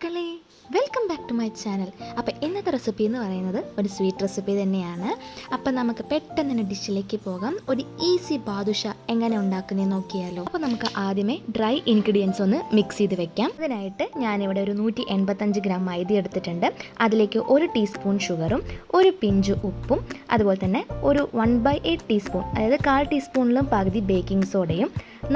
മക്കളെ, welcome back to my channel. അപ്പോൾ ഇന്നത്തെ റെസിപ്പി എന്ന് പറയുന്നത് ഒരു സ്വീറ്റ് റെസിപ്പി തന്നെയാണ്. അപ്പോൾ നമുക്ക് പെട്ടെന്ന് തന്നെ ഡിഷിലേക്ക് പോകാം. ഒരു ഈസി ബാദുഷ എങ്ങനെ ഉണ്ടാക്കുന്നതെന്ന് നോക്കിയാലോ. അപ്പോൾ നമുക്ക് ആദ്യമേ ഡ്രൈ ഇൻഗ്രീഡിയൻസ് ഒന്ന് മിക്സ് ചെയ്ത് വെക്കാം. അതിനായിട്ട് ഞാനിവിടെ ഒരു 185 ഗ്രാം മൈദ എടുത്തിട്ടുണ്ട്. അതിലേക്ക് 1 ടീസ്പൂൺ ഷുഗറും 1 പിഞ്ച് ഉപ്പും അതുപോലെ തന്നെ ഒരു 1/8 ടീസ്പൂൺ, അതായത് 1/4 ടീസ്പൂണിലും പകുതി ബേക്കിംഗ് സോഡയും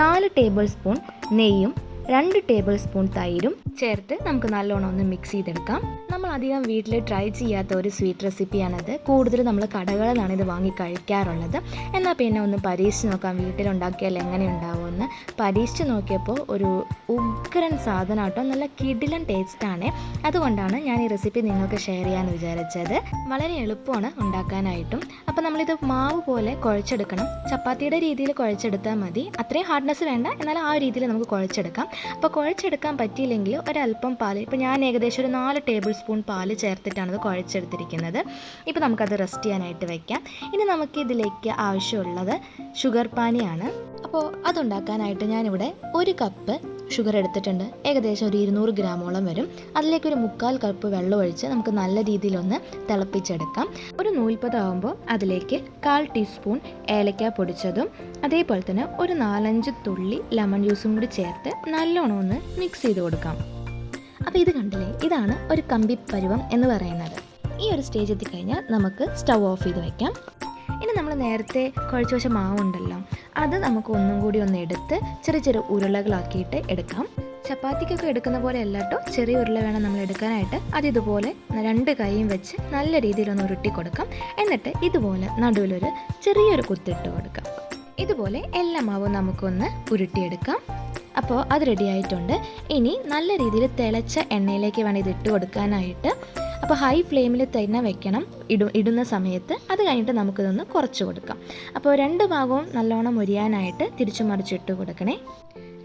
4 ടേബിൾ സ്പൂൺ നെയ്യും 2 ടേബിൾ സ്പൂൺ തൈരും ചേർത്ത് നമുക്ക് നല്ലോണം ഒന്ന് മിക്സ് ചെയ്തെടുക്കാം. നമ്മൾ അധികം വീട്ടിൽ ട്രൈ ചെയ്യാത്ത ഒരു സ്വീറ്റ് റെസിപ്പിയാണത്. കൂടുതൽ നമ്മൾ കടകളിലാണ് ഇത് വാങ്ങി കഴിക്കാറുള്ളത്. എന്നാൽ പിന്നെ ഒന്ന് പരീക്ഷിച്ച് നോക്കാം, വീട്ടിലുണ്ടാക്കിയാൽ എങ്ങനെ ഉണ്ടാവുമെന്ന്. പരീക്ഷിച്ച് നോക്കിയപ്പോൾ ഒരു ഉഗ്രൻ സാധനം കേട്ടോ, നല്ല കിടിലൻ ടേസ്റ്റാണ്. അതുകൊണ്ടാണ് ഞാൻ ഈ റെസിപ്പി നിങ്ങൾക്ക് ഷെയർ ചെയ്യാമെന്ന് വിചാരിച്ചത്. വളരെ എളുപ്പമാണ് ഉണ്ടാക്കാനായിട്ടും. അപ്പോൾ നമ്മളിത് മാവ് പോലെ കുഴച്ചെടുക്കണം. ചപ്പാത്തിയുടെ രീതിയിൽ കുഴച്ചെടുത്താൽ മതി. അത്രയും ഹാർഡ്നെസ് വേണ്ട, എന്നാൽ ആ രീതിയിൽ നമുക്ക് കുഴച്ചെടുക്കാം. അപ്പോൾ കുഴച്ചെടുക്കാൻ പറ്റിയില്ലെങ്കിൽ ഒരല്പം പാൽ, ഇപ്പോൾ ഞാൻ ഏകദേശം ഒരു 4 ടേബിൾ സ്പൂൺ പാൽ ചേർത്തിട്ടാണ് ഇത് കുഴച്ചെടുത്തിരിക്കുന്നത്. ഇപ്പോൾ നമുക്കത് റെസ്റ്റ് ചെയ്യാനായിട്ട് വയ്ക്കാം. ഇനി നമുക്ക് ഇതിലേക്ക് ആവശ്യമുള്ളത് ഷുഗർ പാനിയാണ്. അപ്പോൾ അതുണ്ടാക്കാനായിട്ട് ഞാനിവിടെ 1 കപ്പ് ഷുഗർ എടുത്തിട്ടുണ്ട്. ഏകദേശം ഒരു 200 ഗ്രാമോളം വരും. അതിലേക്ക് ഒരു 3/4 കപ്പ് വെള്ളം ഒഴിച്ച് നമുക്ക് നല്ല രീതിയിലൊന്ന് തിളപ്പിച്ചെടുക്കാം. ഒരു 140 ആകുമ്പോൾ അതിലേക്ക് 1/4 ടീസ്പൂൺ ഏലക്ക പൊടിച്ചതും അതേപോലെ തന്നെ ഒരു 4-5 തുള്ളി ലെമൺ ജ്യൂസും കൂടി ചേർത്ത് നല്ലോണം ഒന്ന് മിക്സ് ചെയ്ത് കൊടുക്കാം. അപ്പോൾ ഇത് കണ്ടില്ലേ, ഇതാണ് ഒരു കമ്പി പരുവം എന്ന് പറയുന്നത്. ഈ ഒരു സ്റ്റേജ് എത്തിക്കഴിഞ്ഞാൽ നമുക്ക് സ്റ്റൗ ഓഫ് ചെയ്ത് വയ്ക്കാം. ഇനി നമ്മൾ നേരത്തെ കുഴച്ച് വെച്ച മാവുണ്ടല്ലോ, അത് നമുക്ക് ഒന്നും കൂടി ഒന്ന് എടുത്ത് ചെറിയ ചെറിയ ഉരുളകളാക്കിയിട്ട് എടുക്കാം. ചപ്പാത്തിക്കൊക്കെ എടുക്കുന്ന പോലെ അല്ല കേട്ടോ, ചെറിയ ഉരുള വേണം നമ്മൾ എടുക്കാനായിട്ട്. അത് ഇതുപോലെ 2 കൈയും വെച്ച് നല്ല രീതിയിലൊന്ന് ഉരുട്ടി കൊടുക്കാം. എന്നിട്ട് ഇതുപോലെ നടുവിലൊരു ചെറിയൊരു കുത്തിട്ട് കൊടുക്കാം. ഇതുപോലെ എല്ലാ മാവും നമുക്കൊന്ന് ഉരുട്ടിയെടുക്കാം. അപ്പോൾ അത് റെഡി ആയിട്ടുണ്ട്. ഇനി നല്ല രീതിയിൽ തിളച്ച എണ്ണയിലേക്ക് വേണം ഇത് ഇട്ട് കൊടുക്കാനായിട്ട്. അപ്പോൾ ഹൈ ഫ്ലെയിമിൽ തന്നെ വെക്കണം ഇടുന്ന സമയത്ത്. അത് കഴിഞ്ഞിട്ട് നമുക്കിതൊന്ന് കുറച്ച് കൊടുക്കാം. അപ്പോൾ 2 ഭാഗവും നല്ലോണം മുരിയാനായിട്ട് തിരിച്ചു മറിച്ചിട്ട് കൊടുക്കണേ.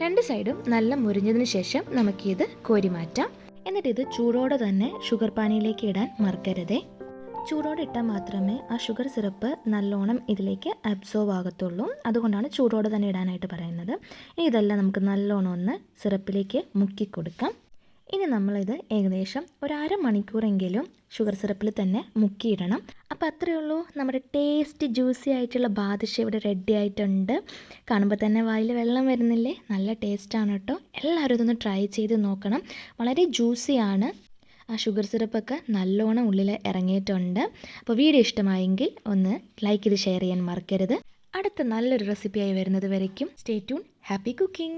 2 സൈഡും നല്ല മുരിഞ്ഞതിന് ശേഷം നമുക്കിത് കോരി മാറ്റാം. എന്നിട്ട് ഇത് ചൂടോടെ തന്നെ ഷുഗർ പാനിയിലേക്ക് ഇടാൻ മറക്കരുതേ. ചൂടോടെ ഇട്ടാൽ മാത്രമേ ആ ഷുഗർ സിറപ്പ് നല്ലോണം ഇതിലേക്ക് അബ്സോർവ് ആകത്തുള്ളൂ. അതുകൊണ്ടാണ് ചൂടോടെ തന്നെ ഇടാനായിട്ട് പറയുന്നത്. ഇനി ഇതെല്ലാം നമുക്ക് നല്ലോണം ഒന്ന് സിറപ്പിലേക്ക് മുക്കി കൊടുക്കാം. ഇനി നമ്മളിത് ഏകദേശം ഒരു 1/2 മണിക്കൂറെങ്കിലും ഷുഗർ സിറപ്പിൽ തന്നെ മുക്കിയിടണം. അപ്പോൾ അത്രയേ ഉള്ളൂ, നമ്മുടെ ടേസ്റ്റ് ജ്യൂസി ആയിട്ടുള്ള ബാദുഷ ഇവിടെ റെഡി ആയിട്ടുണ്ട്. കാണുമ്പോൾ തന്നെ വായിൽ വെള്ളം വരുന്നില്ലേ? നല്ല ടേസ്റ്റാണ് കേട്ടോ. എല്ലാവരും ഇതൊന്ന് ട്രൈ ചെയ്ത് നോക്കണം. വളരെ ജ്യൂസിയാണ്. ആ ഷുഗർ സിറപ്പൊക്കെ നല്ലോണം ഉള്ളിൽ ഇറങ്ങിയിട്ടുണ്ട്. അപ്പോൾ വീഡിയോ ഇഷ്ടമായെങ്കിൽ ഒന്ന് ലൈക്ക് ചെയ്ത് ഷെയർ ചെയ്യാൻ മറക്കരുത്. അടുത്ത നല്ലൊരു റെസിപ്പിയായി വരുന്നത് വരയ്ക്കും സ്റ്റേ ട്യൂൺ. Happy cooking.